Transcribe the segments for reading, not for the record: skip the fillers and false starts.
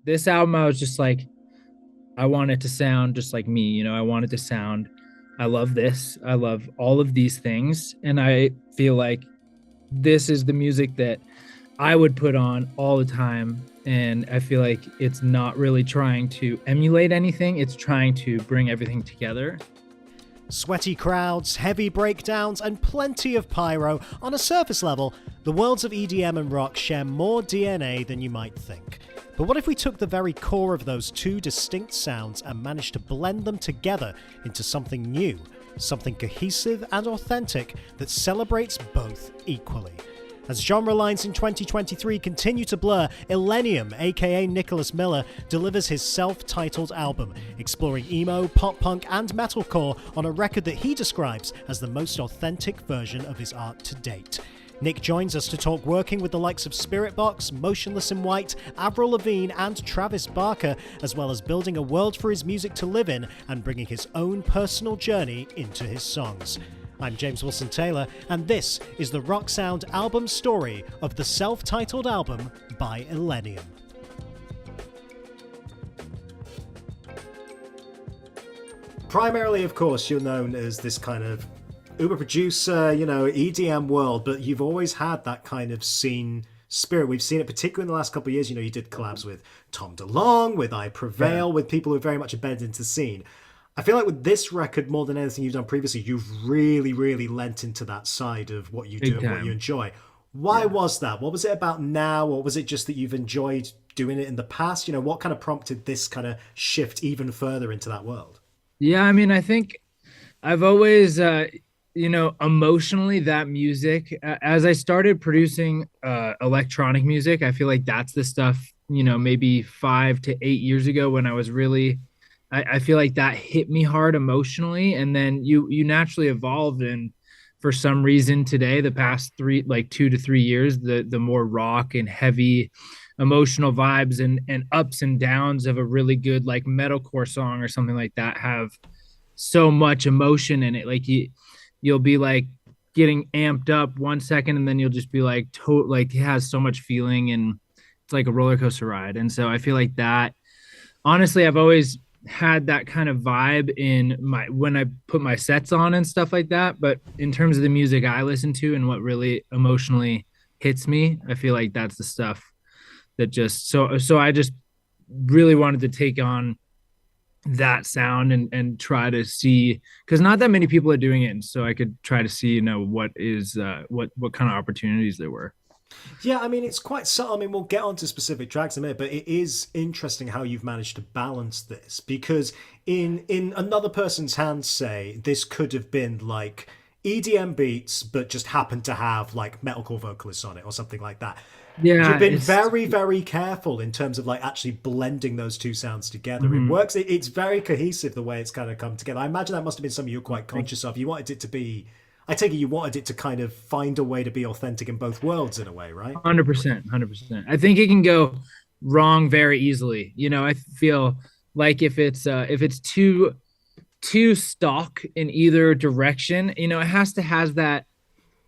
This album, I was just like, I want it to sound just like me. I want it to sound, I love this. I love all of these things. And I feel like this is the music that I would put on all the time. And I feel like it's not really trying to emulate anything, it's trying to bring everything together. Sweaty crowds, heavy breakdowns, and plenty of pyro. On a surface level, the worlds of EDM and rock share more DNA than you might think. But what if we took the very core of those two distinct sounds and managed to blend them together into something new, something cohesive and authentic that celebrates both equally? As genre lines in 2023 continue to blur, Illenium, aka Nicholas Miller, delivers his self-titled album, exploring emo, pop-punk and metalcore on a record that he describes as the most authentic version of his art to date. Nick joins us to talk working with the likes of Spiritbox, Motionless in White, Avril Lavigne and Travis Barker, as well as building a world for his music to live in and bringing his own personal journey into his songs. I'm James Wilson Taylor, and this is the Rock Sound album story of the self-titled album by Illenium. Primarily, of course, you're known as this kind of uber producer, EDM world, but you've always had that kind of scene spirit. We've seen it particularly in the last couple of years. You did collabs with Tom DeLonge, with I Prevail, with people who are very much embedded into the scene. I feel like with this record, more than anything you've done previously, you've really, really lent into that side of what you do and what you enjoy. Why was that? What was it about now? Or was it just that you've enjoyed doing it in the past? What kind of prompted this kind of shift even further into that world? Yeah, I think I've always, emotionally, that music, as I started producing electronic music, I feel like that's the stuff, maybe 5 to 8 years ago when I was really, I feel like that hit me hard emotionally. And then you naturally evolved. And for some reason today, the past 2 to 3 years, the more rock and heavy emotional vibes and ups and downs of a really good like metalcore song or something like that have so much emotion in it. Like you'll be like getting amped up 1 second and then you'll just be like it has so much feeling and it's like a roller coaster ride. And so I feel like that, honestly, I've always had that kind of vibe in when I put my sets on and stuff like that. But in terms of the music I listen to and what really emotionally hits me, I feel like that's the stuff that just so I just really wanted to take on that sound and try to see, because not that many people are doing it, and so I could try to see what kind of opportunities there were. Yeah, it's quite subtle. We'll get onto specific tracks in a minute, but it is interesting how you've managed to balance this, because in another person's hands, say, this could have been like EDM beats, but just happened to have like metalcore vocalists on it or something like that. Yeah, you've been very, very careful in terms of like actually blending those two sounds together. Mm-hmm. It works. It's very cohesive the way it's kind of come together. I imagine that must have been something you're quite conscious of. You wanted it to be, I take it you wanted it to kind of find a way to be authentic in both worlds in a way, right? 100%. I think it can go wrong very easily. I feel like if it's too stock in either direction, it has to has that,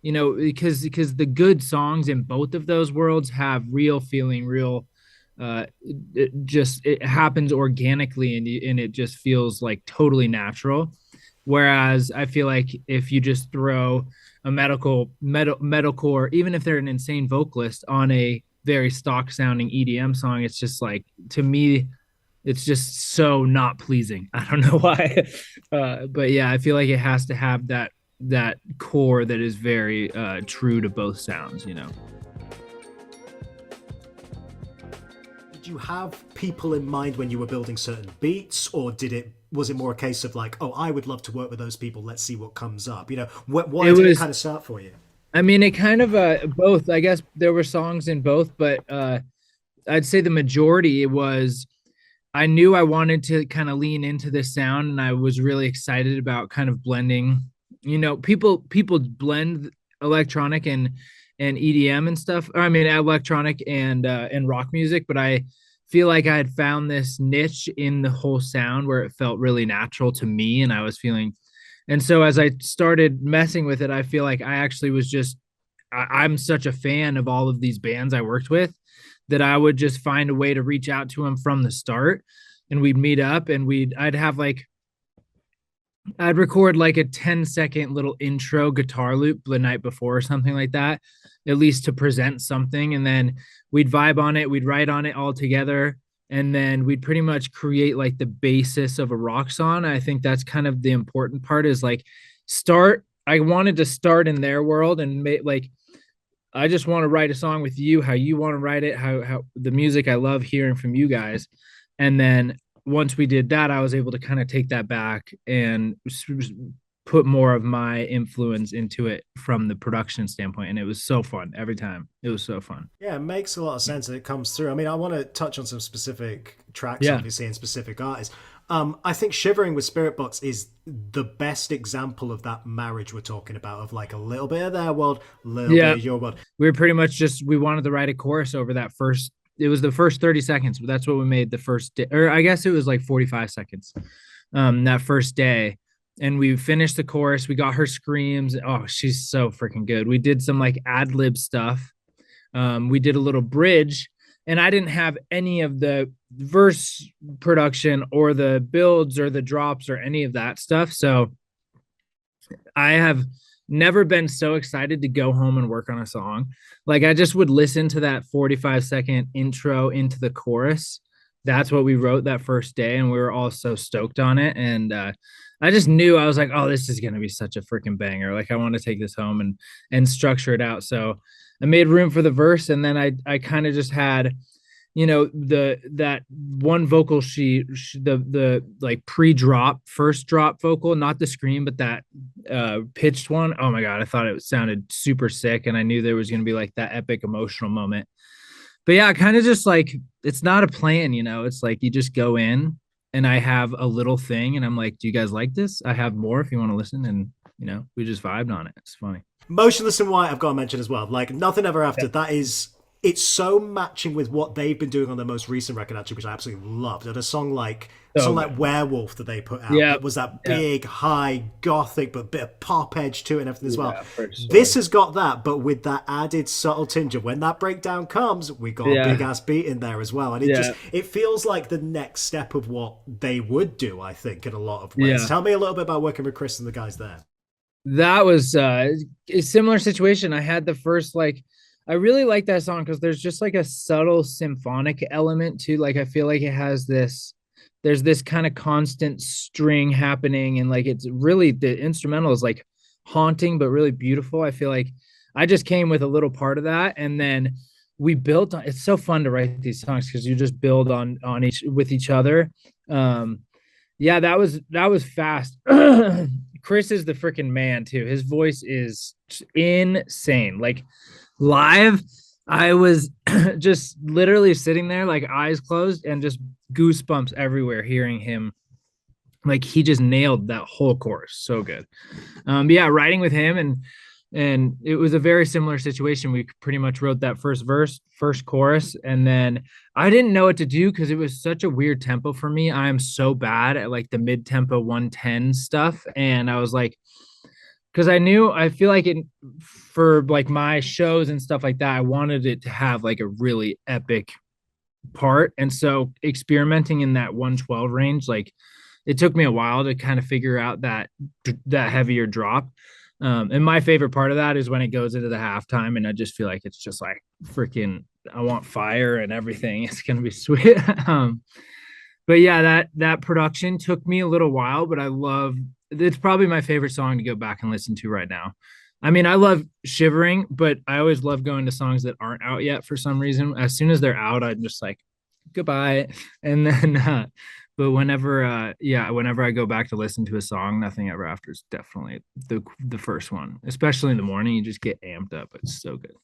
because the good songs in both of those worlds have real feeling, real, it happens organically and it just feels like totally natural. Whereas I feel like if you just throw a metalcore, even if they're an insane vocalist, on a very stock sounding EDM song, it's just like, to me, it's just so not pleasing. I don't know why. But yeah, I feel like it has to have that core that is very true to both sounds. Did you have people in mind when you were building certain beats, or was it more a case of like, oh, I would love to work with those people, let's see what comes up? Why did it kind of start for you? It kind of both. I guess there were songs in both, but I'd say the majority was, I knew I wanted to kind of lean into this sound, and I was really excited about kind of blending. People blend electronic and EDM and stuff. Electronic and rock music, but I feel like I had found this niche in the whole sound where it felt really natural to me, and I was feeling. And so as I started messing with it, I feel like I actually was just, I'm such a fan of all of these bands I worked with that I would just find a way to reach out to him from the start, and we'd meet up, and I'd record like a 10-second little intro guitar loop the night before or something like that, at least to present something. And then we'd vibe on it, we'd write on it all together. And then we'd pretty much create like the basis of a rock song. I think that's kind of the important part is like I wanted to start in their world and make like, I just want to write a song with you, how you want to write it, how the music I love hearing from you guys. And then once we did that, I was able to kind of take that back and put more of my influence into it from the production standpoint. And it was so fun every time. It was so fun. Yeah, it makes a lot of sense and it comes through. I mean, I want to touch on some specific tracks, Yeah. obviously, and specific artists. I think Shivering with Spiritbox is the best example of that marriage we're talking about, of like a little bit of their world, a little bit of your world. We were pretty much just, we wanted to write a chorus over that first, it was the first 30 seconds, but that's what we made the first day, or I guess it was like 45 seconds that first day. And we finished the chorus. We got her screams. Oh, she's so freaking good. We did some like ad lib stuff. We did a little bridge, and I didn't have any of the verse production or the builds or the drops or any of that stuff. So I have never been so excited to go home and work on a song. Like I just would listen to that 45-second intro into the chorus. That's what we wrote that first day, and we were all so stoked on it. And I just knew, I was like, oh, this is going to be such a freaking banger. Like I want to take this home and structure it out. So I made room for the verse, and then I kind of just had, that one vocal sheet, the like pre-drop, first drop vocal, not the scream, but that pitched one. Oh my God, I thought it sounded super sick, and I knew there was going to be like that epic emotional moment. But yeah, kind of just like, it's not a plan, it's like you just go in, and I have a little thing, and I'm like, do you guys like this? I have more if you want to listen. And we just vibed on it. It's funny. Motionless in White, I've got to mention as well. Like Nothing Ever After, that is, it's so matching with what they've been doing on their most recent record, actually, which I absolutely loved. And a song like Werewolf that they put out, it was that big, high, gothic, but bit of pop edge to it and everything as well. Sure. This has got that, but with that added subtle tinge of when that breakdown comes, we got a big ass beat in there as well. And it feels like the next step of what they would do, I think, in a lot of ways. Tell me a little bit about working with Chris and the guys there. That was a similar situation. I had the first, I really like that song because there's just like a subtle symphonic element to, like, I feel like it has there's this kind of constant string happening, and like it's really, the instrumental is like haunting but really beautiful. I feel like I just came with a little part of that, and then we built on. It's so fun to write these songs because you just build on each other. That was fast. Chris is the freaking man too. His voice is insane. Like live, I was just literally sitting there, like eyes closed, and just goosebumps everywhere hearing him. Like he just nailed that whole chorus. So good. Writing with him, and it was a very similar situation. We pretty much wrote that first verse, first chorus, and then I didn't know what to do because it was such a weird tempo for me. I am so bad at like the mid-tempo 110 stuff. And I was like, because I feel like for like my shows and stuff like that, I wanted it to have like a really epic part. And so experimenting in that 112 range, like it took me a while to kind of figure out that heavier drop. And my favorite part of that is when it goes into the halftime, and I just feel like it's just like freaking, I want fire and everything. It's gonna be sweet. But yeah, that production took me a little while, but it's probably my favorite song to go back and listen to right now. I mean, I love Shivering, but I always love going to songs that aren't out yet for some reason. As soon as they're out, I'm just like, goodbye. And then but whenever I go back to listen to a song, Nothing Ever After is definitely the first one. Especially in the morning, you just get amped up. It's so good.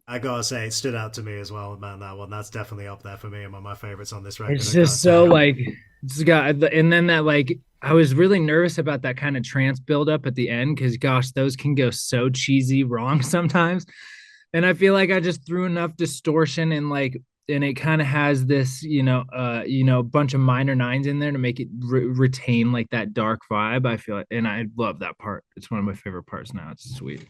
I gotta say, it stood out to me as well, man. That one, that's definitely up there for me and one of my favorites on this record. It's just so like, it's got, and then that, like, I was really nervous about that kind of trance buildup at the end because, gosh, those can go so cheesy wrong sometimes. And I feel like I just threw enough distortion and it kind of has this, bunch of minor nines in there to make it retain like that dark vibe. I feel like, and I love that part. It's one of my favorite parts now. It's sweet.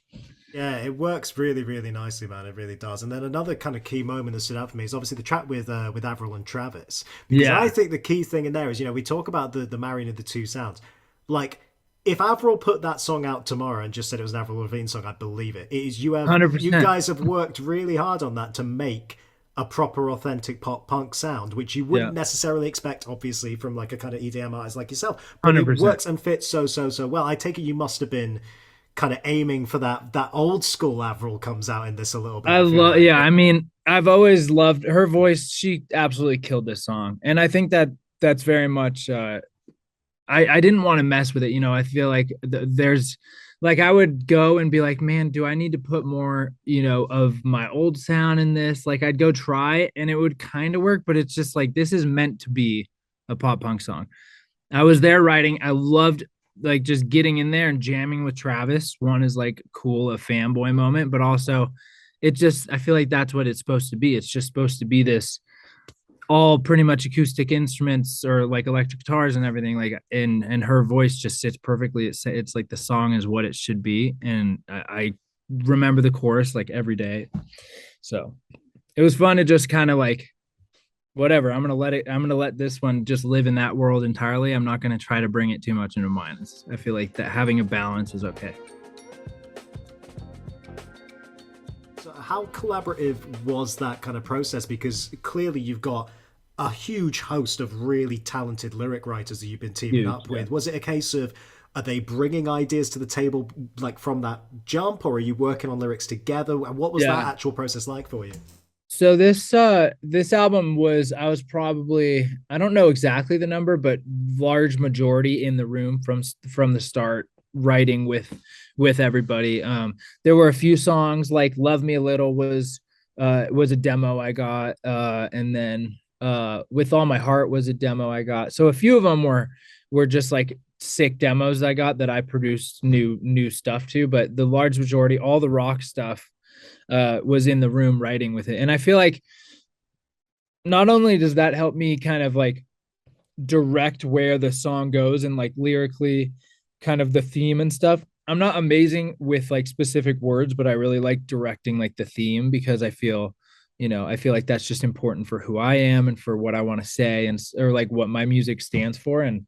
Yeah, it works really, really nicely, man. It really does. And then another kind of key moment that stood out for me is obviously the track with Avril and Travis, because I Yeah, think the key thing in there is, we talk about the marrying of the two sounds. Like, if Avril put that song out tomorrow and just said it was an Avril Lavigne song, I'd believe it. It is you 100%. guys have worked really hard on that to make a proper authentic pop punk sound, which you Yeah, wouldn't necessarily expect, obviously, from like a kind of EDM artist like yourself. But it 100%. works and fits so well. I take it you must have been kind of aiming for that old school Avril comes out in this a little bit. I I feel love, yeah, like. I mean, I've always loved her voice. She absolutely killed this song. And I think that that's very much I didn't want to mess with it. I feel like there's like I would go and be like, man, do I need to put more, of my old sound in this? Like I'd go try it and it would kind of work, but it's just like this is meant to be a pop punk song. I was there writing. I loved like just getting in there and jamming with Travis. One is like cool, a fanboy moment, but also it just I feel like that's what it's supposed to be. It's just supposed to be this all pretty much acoustic instruments or like electric guitars and everything like and her voice just sits perfectly. It's like the song is what it should be, and I remember the chorus like every day. So it was fun to just kind of like whatever. I'm gonna let this one just live in that world entirely. I'm not gonna try to bring it too much into mine. I feel like that having a balance is okay. So how collaborative was that kind of process? Because clearly you've got a huge host of really talented lyric writers that you've been teaming Huge, up yeah. with. Was it a case of, are they bringing ideas to the table like from that jump, or are you working on lyrics together? And what was that Yeah. actual process like for you? So this album was I was probably I don't know exactly the number, but large majority in the room from the start writing with everybody. There were a few songs like Love Me a Little was a demo I got, and then With All My Heart was a demo I got. So a few of them were just like sick demos I got that I produced new stuff to, but the large majority, all the rock stuff was in the room writing with it. And I feel like not only does that help me kind of like direct where the song goes and like lyrically kind of the theme and stuff. I'm not amazing with like specific words, but I really like directing like the theme because I feel like that's just important for who I am and for what I want to say and or like what my music stands for. And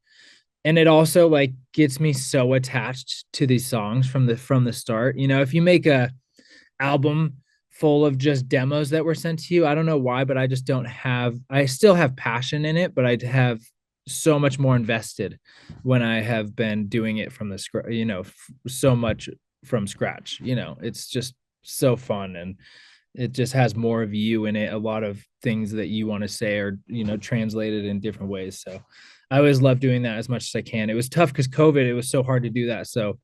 it also like gets me so attached to these songs from the start. If you make a album full of just demos that were sent to you. I don't know why, but I still have passion in it, but I'd have so much more invested when I have been doing it from the scratch, so much from scratch. It's just so fun and it just has more of you in it. A lot of things that you want to say are, translated in different ways. So I always love doing that as much as I can. It was tough because COVID, it was so hard to do that. So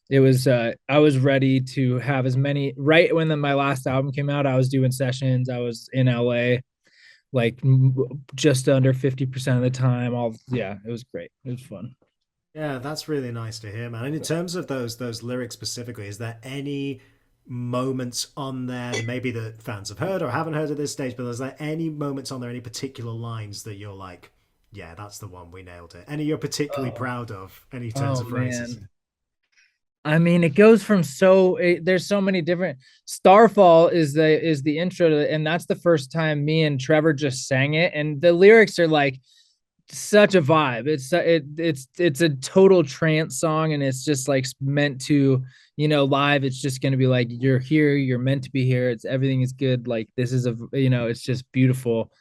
it was I was ready to have as many right when my last album came out. I was doing sessions. I was in LA like just under 50% of the time. Yeah, it was great. It was fun. Yeah, that's really nice to hear, man. And in terms of those lyrics specifically, is there any moments on there maybe that fans have heard or haven't heard at this stage, but is there any moments on there, any particular lines that you're like, yeah, that's the one, we nailed it? Any you're particularly Oh, proud of? Any turns oh of phrases? man. I mean, it goes from there's so many different. Starfall is the intro to it, and that's the first time me and Trevor just sang it, and the lyrics are like such a vibe. It's a total trance song, and it's just like meant to, live. It's just gonna be like you're here, you're meant to be here. It's everything is good. Like this is it's just beautiful.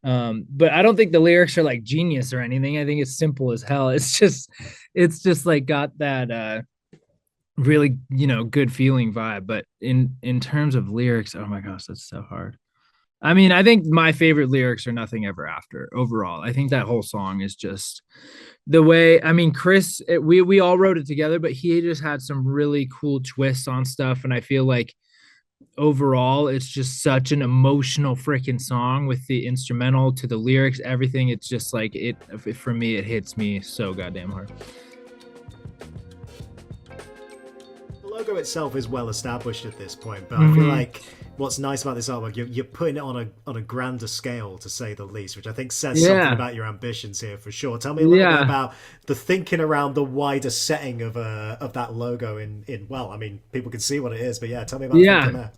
But I don't think the lyrics are like genius or anything. I think it's simple as hell. It's just like got that really good feeling vibe, but in terms of lyrics, oh my gosh, that's so hard. I mean, I think my favorite lyrics are Nothing Ever After. Overall, I think that whole song is just the way, I mean, Chris, we all wrote it together, but he just had some really cool twists on stuff, and I feel like overall it's just such an emotional freaking song with the instrumental to the lyrics, everything. It's just like it for me, it hits me so goddamn hard. The logo itself is well established at this point, but I feel Mm-hmm. like what's nice about this artwork, you're putting it on a grander scale, to say the least, which I think says something Yeah. about your ambitions here for sure. Tell me a little bit Yeah. about the thinking around the wider setting of that logo in well, I mean, people can see what it is, but yeah, tell me about the Yeah. thinking there.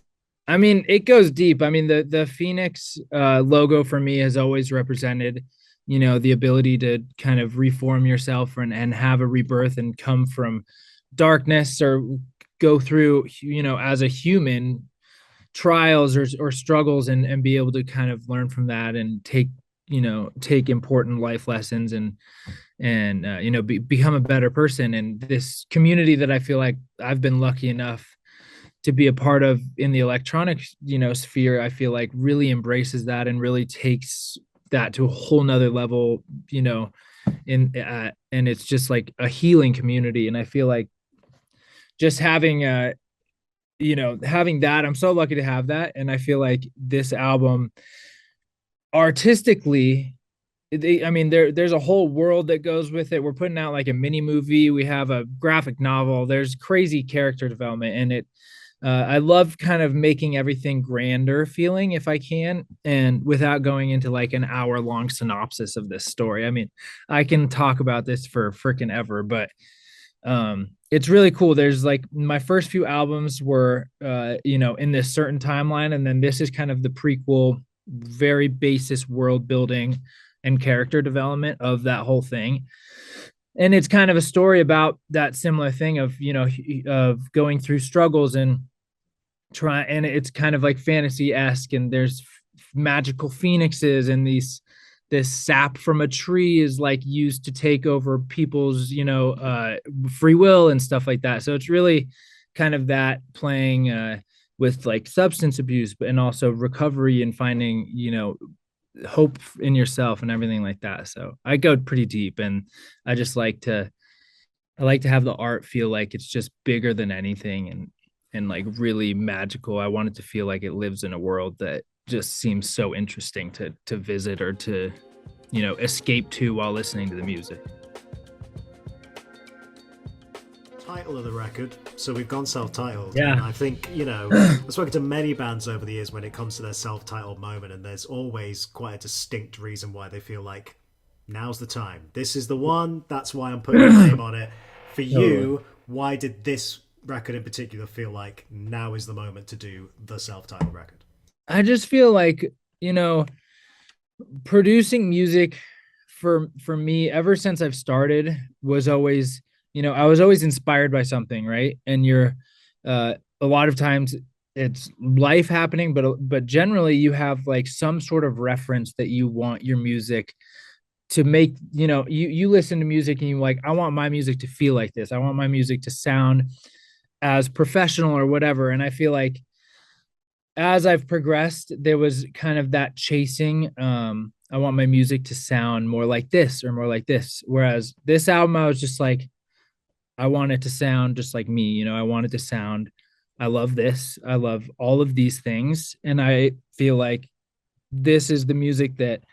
I mean, it goes deep. I mean, the Phoenix logo for me has always represented, the ability to kind of reform yourself and have a rebirth and come from darkness or go through, as a human trials or struggles and be able to kind of learn from that and take important life lessons and become a better person. And this community that I feel like I've been lucky enough to be a part of in the electronic sphere, I feel like really embraces that and really takes that to a whole nother level, and it's just like a healing community. And I feel like just having that, I'm so lucky to have that. And I feel like this album artistically, I mean, there's a whole world that goes with it. We're putting out like a mini movie. We have a graphic novel. There's crazy character development, and I love kind of making everything grander feeling if I can, and without going into like an hour long synopsis of this story. I mean, I can talk about this for freaking ever, but it's really cool. There's like my first few albums were in this certain timeline, and then this is kind of the prequel, very basis world building and character development of that whole thing. And it's kind of a story about that similar thing of of going through struggles and and it's kind of like fantasy-esque, and there's magical phoenixes, and this sap from a tree is like used to take over people's free will and stuff like that. So it's really kind of that playing with like substance abuse, but and also recovery and finding hope in yourself and everything like that. So I go pretty deep, and I just I like to have the art feel like it's just bigger than anything, and like really magical. I want it to feel like it lives in a world that just seems so interesting to visit or to escape to while listening to the music. Title of the record. So we've gone self-titled, and Yeah. I think I've spoken to many bands over the years when it comes to their self-titled moment, and there's always quite a distinct reason why they feel like now's the time. This is the one. That's why I'm putting my name on it. For Totally. you, why did this record in particular feel like now is the moment to do the self-titled record? I just feel like, you know, producing music for me ever since I've started was always, I was always inspired by something, right? And a lot of times it's life happening, but generally you have like some sort of reference that you want your music to make. You listen to music and you like, I want my music to feel like this. I want my music to sound as professional or whatever. And I feel like as I've progressed, there was kind of that chasing. I want my music to sound more like this or more like this. Whereas this album, I was just like, I want it to sound just like me. I want it to sound, I love this. I love all of these things. And I feel like this is the music that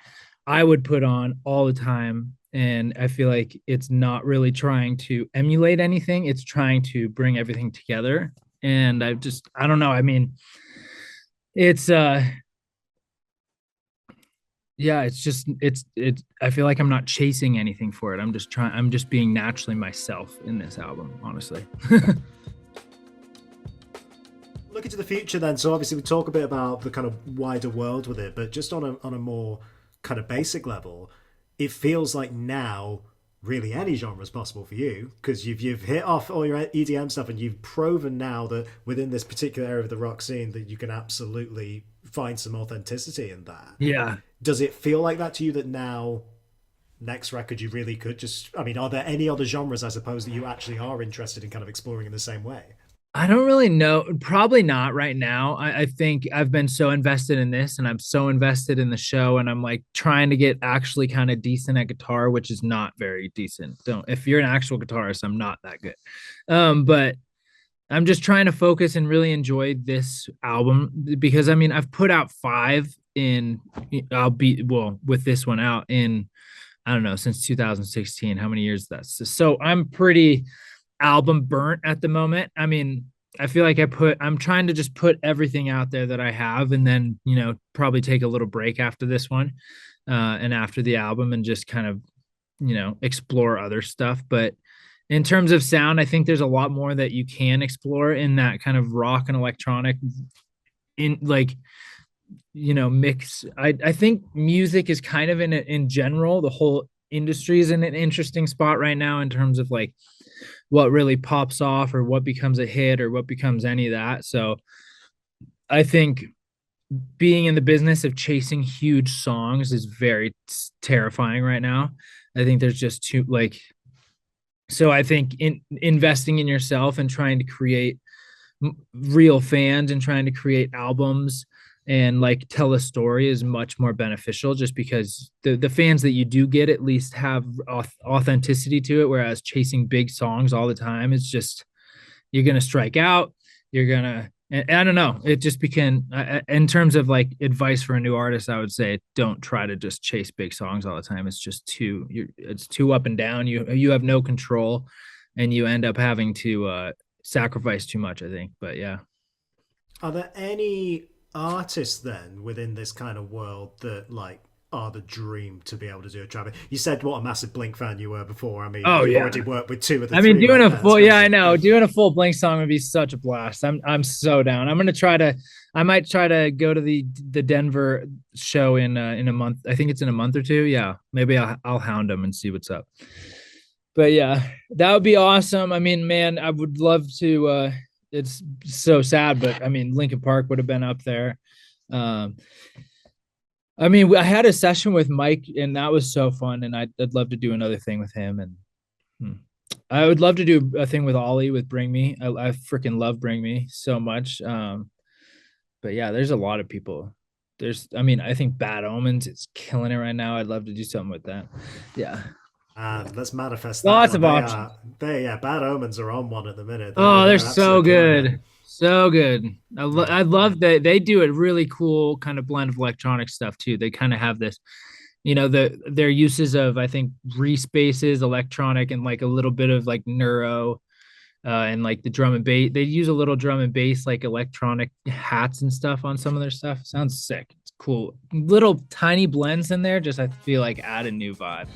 I would put on all the time. And I feel like it's not really trying to emulate anything, it's trying to bring everything together. And I don't know. I mean, it's yeah, it's I feel like I'm not chasing anything for it. I'm just being naturally myself in this album, honestly. Looking to the future, then. So obviously we talk a bit about the kind of wider world with it, but just on a more kind of basic level, it feels like now really any genre is possible for you because you've hit off all your EDM stuff and you've proven now that within this particular area of the rock scene that you can absolutely find some authenticity in that. Yeah. Does it feel like that to you that now next record you really could just, I mean, are there any other genres I suppose that you actually are interested in kind of exploring in the same way? I don't really know. Probably not right now. I think I've been so invested in this and I'm so invested in the show, and I'm like trying to get actually kind of decent at guitar, which is not very decent. Don't, if you're an actual guitarist, I'm not that good. But I'm just trying to focus and really enjoy this album because I mean, I've put out five in, I'll be, well, with this one out in, I don't know, since 2016, how many years that's. So I'm pretty album burnt at the moment. I mean, I feel like I'm trying to just put everything out there that I have, and then, probably take a little break after this one, and after the album, and just kind of, explore other stuff. But in terms of sound, I think there's a lot more that you can explore in that kind of rock and electronic in like, mix. I think music is kind of in general, the whole industry is in an interesting spot right now in terms of like what really pops off or what becomes a hit or what becomes any of that. So I think being in the business of chasing huge songs is very terrifying right now. I think there's just too like, so I think in investing in yourself and trying to create real fans and trying to create albums and like tell a story is much more beneficial, just because the fans that you do get at least have authenticity to it, whereas chasing big songs all the time is just, you're gonna strike out. You're gonna, and I don't know, it just became, in terms of like advice for a new artist, I would say don't try to just chase big songs all the time. It's just it's too up and down. You have no control, and you end up having to sacrifice too much, I think. But yeah. Are there any artists then within this kind of world that like are the dream to be able to do a travel? You said what a massive Blink fan you were before. I mean, Oh you've yeah. already worked with two of the I mean, three doing right a there. It's full, yeah, I crazy. know. Doing a full Blink song would be such a blast. I'm so down. I might try to go to the Denver show in a month. I think it's in a month or two. Yeah, maybe I'll hound them and see what's up. But yeah, that would be awesome. I mean, man, I would love to. It's so sad, but I mean, Linkin Park would have been up there. Um, I mean, I had a session with Mike, and that was so fun, and I'd love to do another thing with him. And hmm. I would love to do a thing with Ollie with Bring Me. I freaking love Bring Me so much. But yeah, there's a lot of people. I mean, I think Bad Omens is killing it right now. I'd love to do something with that. Yeah, And let's manifest that lots one. of options. Yeah, Bad Omens are on one at the minute. Oh, they're They're so absolutely killing it. good. So good. Yeah. I love that they do a really cool kind of blend of electronic stuff too. They kind of have this, their uses of, I think, respaces, electronic, and like a little bit of like neuro, and like the drum and bass. They use a little drum and bass, like electronic hats and stuff on some of their stuff. Sounds sick. It's cool. Little tiny blends in there, just I feel like add a new vibe.